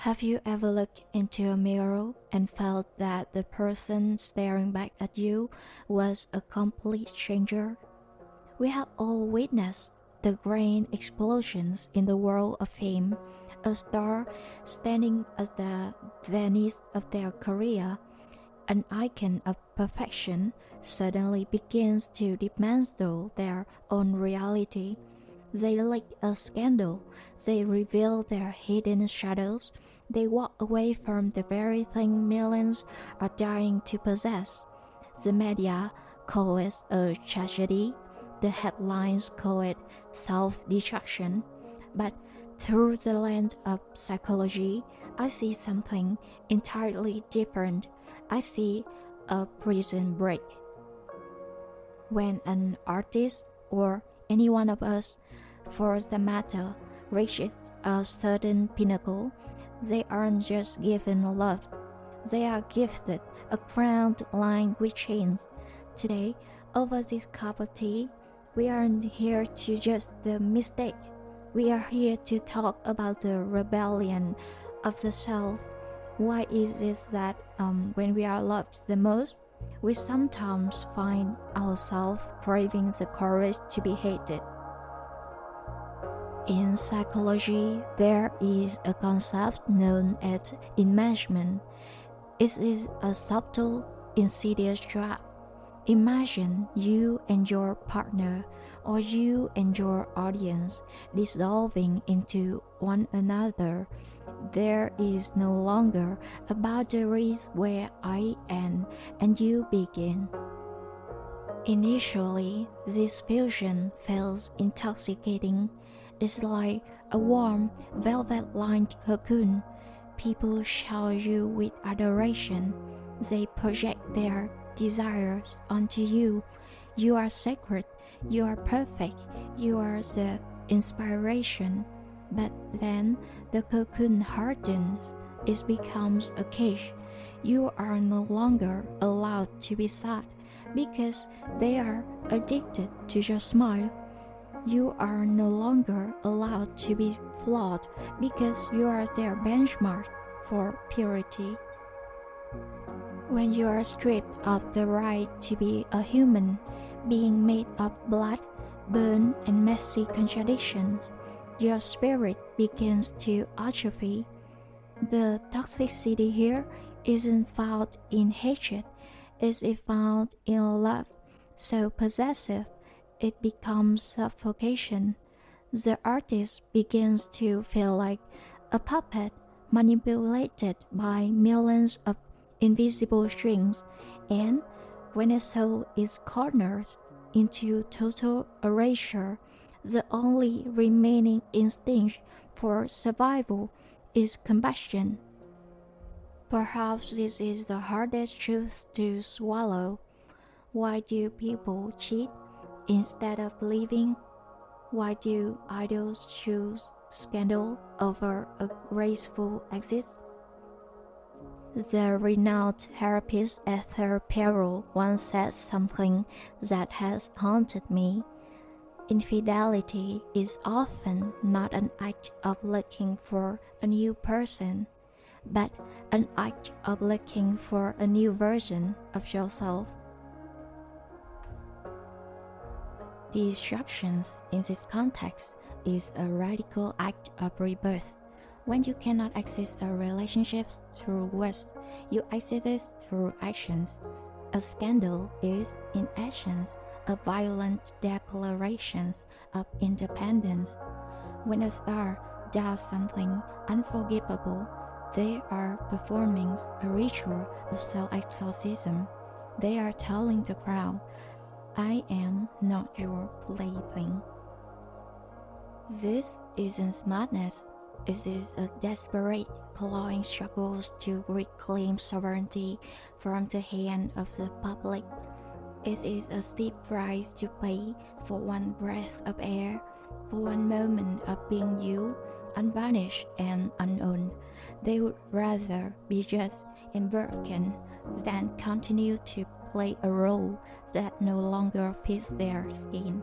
Have you ever looked into a mirror and felt that the person staring back at you was a complete stranger? We have all witnessed the grand explosions in the world of fame. A star standing at the zenith of their career, an icon of perfection, suddenly begins to dismantle their own reality. They leak a scandal, they reveal their hidden shadows, they walk away from the very thing millions are dying to possess. The media call it a tragedy, the headlines call it self-destruction, but through the lens of psychology, I see something entirely different. I see a prison break. When an artist or any one of us, for the matter, reaches a certain pinnacle, they aren't just given love, they are gifted a crown lined with chains. Today, over this cup of tea, we aren't here to judge the mistake. We are here to talk about the rebellion of the self. Why is it that when we are loved the most, we sometimes find ourselves craving the courage to be hated? In psychology, there is a concept known as enmeshment. It is a subtle, insidious trap. Imagine you and your partner, or you and your audience, dissolving into one another. There is no longer a boundaries where I end and you begin. Initially, this fusion feels intoxicating. It's like a warm, velvet-lined cocoon. People shower you with adoration. They project their desires onto you. You are sacred, you are perfect, you are the inspiration. But then the cocoon hardens, it becomes a cage. You are no longer allowed to be sad because they are addicted to your smile. You are no longer allowed to be flawed because you are their benchmark for purity. When you are stripped of the right to be a human, being made of blood, bone, and messy contradictions, your spirit begins to atrophy. The toxicity here isn't found in hatred, it is found in love, so possessive it becomes suffocation. The artist begins to feel like a puppet manipulated by millions of invisible strings, and when a soul is cornered into total erasure, the only remaining instinct for survival is combustion. Perhaps this is the hardest truth to swallow. Why do people cheat instead of living? Why do idols choose scandal over a graceful exit? The renowned therapist Esther Perel once said something that has haunted me. Infidelity is often not an act of looking for a new person, but an act of looking for a new version of yourself. Destructions in this context is a radical act of rebirth. When you cannot access a relationship through words, you exit it through actions. A scandal is, in essence, a violent declaration of independence. When a star does something unforgivable, they are performing a ritual of self-exorcism. They are telling the crowd, I am not your plaything. This isn't madness. It is a desperate, clawing struggle to reclaim sovereignty from the hand of the public. It is a steep price to pay for one breath of air, for one moment of being you, unvarnished and unowned. They would rather be judged and broken than continue to play a role that no longer fits their skin.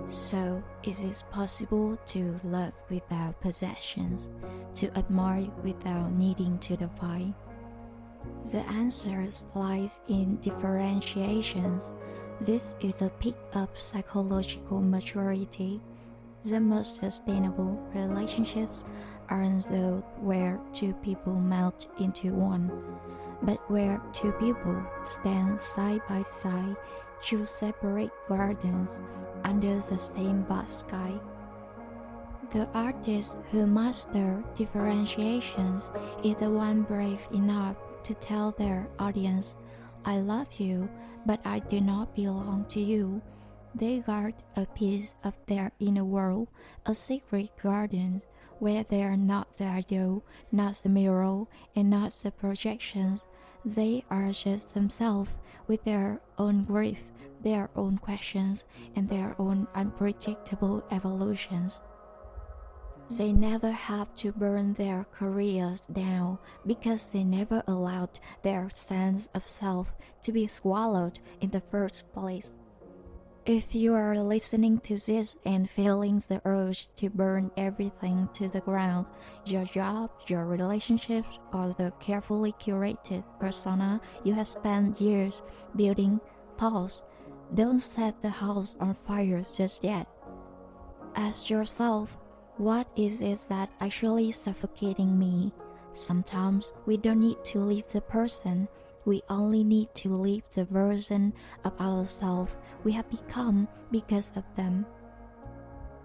So, is it possible to love without possessions, to admire without needing to define? The answer lies in differentiations. This is a peak of psychological maturity. The most sustainable relationships aren't those where two people melt into one, but where two people stand side by side, choose separate gardens under the same vast sky. The artist who masters differentiations is the one brave enough to tell their audience, I love you, but I do not belong to you. They guard a piece of their inner world, a secret garden where they are not the idol, not the mirror, and not the projections. They are just themselves with their own grief, their own questions, and their own unpredictable evolutions. They never have to burn their careers down because they never allowed their sense of self to be swallowed in the first place. If you are listening to this and feeling the urge to burn everything to the ground, your job, your relationships, or the carefully curated persona you have spent years building, pause. Don't set the house on fire just yet. Ask yourself, what is it that actually suffocating me? Sometimes we don't need to leave the person, we only need to leave the version of ourselves we have become because of them.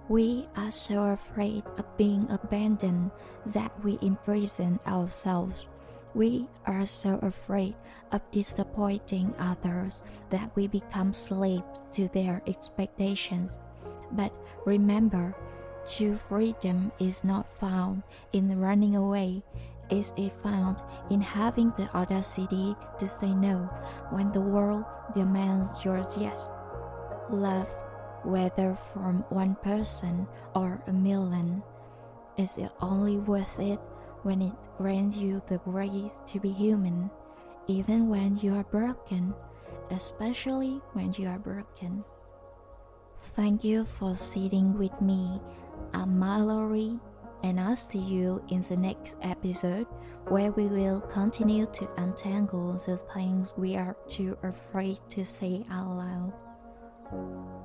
We are so afraid of being abandoned that we imprison ourselves. We are so afraid of disappointing others that we become slaves to their expectations. But remember, true freedom is not found in running away. It is found in having the audacity to say no when the world demands your yes. Love, whether from one person or a million, is only worth it when it grants you the grace to be human, even when you are broken, especially when you are broken. Thank you for sitting with me. I'm Mallory, and I'll see you in the next episode where we will continue to untangle the things we are too afraid to say out loud.